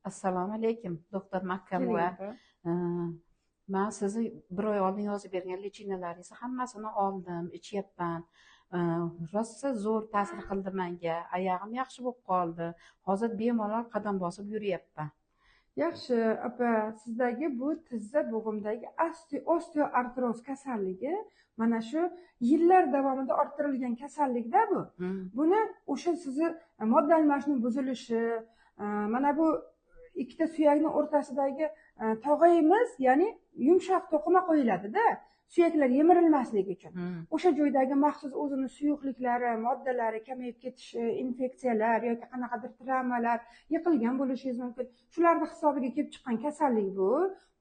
Assalomu alaykum, doktor Makkamova. Keling, Men sizni bir oy oldin yozib bergan lichinalaringizni hammasini oldim, ichyapman. Rosa zo'r ta'sir qildi menga. Oyog'im yaxshi bo'lib qoldi. Hozir bemalol qadam bosib yuryapman. yaxshi opa, sizdagi bu tizza bo'g'imdagi osteoartroz kasalligi mana shu yillar davomida orttirilgan kasallikda bu. Buni o'sha sizni modda almashinuv buzilishi, mana bu ikkita suyakning o'rtasidagi tog'ayimiz, ya'ni yumshoq to'qima qo'yiladi-da, suyaklar yemirilmasligi uchun. O'sha joydagi maxsus o'zini suyuqliklari, moddalari kamayib ketishi, infeksiyalar yoki qanaqadir travmalar yiqilgan bo'lishingiz mumkin. Shularning hisobiga kelib chiqqan kasallik bu.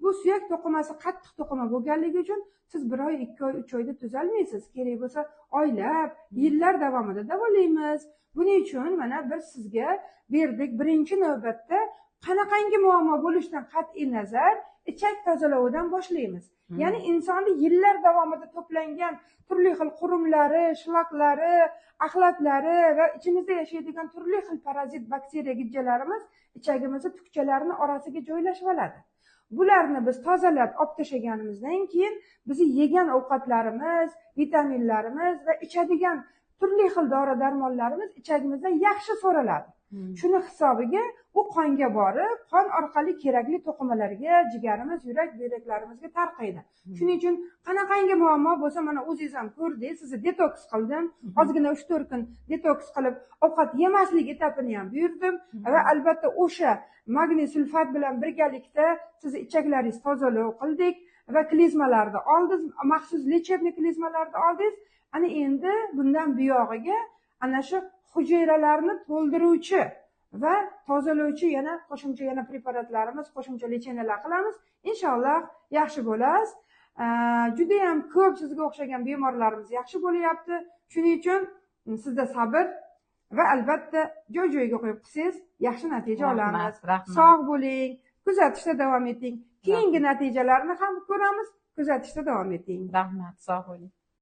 Bu suyak to'qimasi qattiq to'qima bo'lganligi uchun siz 1 oy, 2 oy, 3 oyda tuzalmaysiz. Kerak bo'lsa oylab, yillar davomida davolaymiz. Buning uchun mana biz sizga berdik. Birinchi navbatda qanaqangi muammo bo'lishidan qat'iy nazar ichak tozalovidan boshlaymiz. Ya'ni insonni yillar davomida to'plangan turli xil qurumlari, shlaklari, axlatlari va ichimizda yashaydigan turli xil parazit, bakteriya gijjalarimiz ichagimizning tukchalarini orasiga joylashib oladi. Bularni biz tozalab olib tashlaganimizdan keyin bizni yegan ovqatlarimiz, vitaminlarimiz va ichadigan turli xil dori-darmonlarimiz ichagimizdan yaxshi so'raladi. Shuni hisobiga u qonga borib, qon orqali kerakli to'qimalarga, jigarimiz, yurak, buyraklarimizga tarqaydi. Shuning uchun qanaqangi muammo bo'lsa, mana o'zingiz ham ko'rdingiz, sizni detoks qildim. Ozgina 3-4 kun detoks qilib, ovqat yemaslik etapini ham buyurdim va albatta o'sha magniy sulfat bilan birgalikda sizni ichaklaringiz tozalov qildik va klizmalarni oldingiz, maxsus lechebniy klizmalarni oldingiz. Ana endi bundan buyog'iga ana shu hujayralarni to'ldiruvchi va tozalovchi yana qo'shimcha preparatlarimiz, qo'shimcha lecheniyalar qilamiz. Inshaalloh yaxshi bo'lasiz. Juda ham ko'p sizga o'xshagan bemorlarimiz yaxshi bo'lyapti. Shuning uchun sizda sabr va albatta joy-joyiga qo'yib qilsangiz yaxshi natija olamiz. Sog' bo'ling, kuzatishda davom eting. Keyingi natijalarni ham ko'ramiz. Kuzatishda davom eting. Rahmat, sog' bo'ling.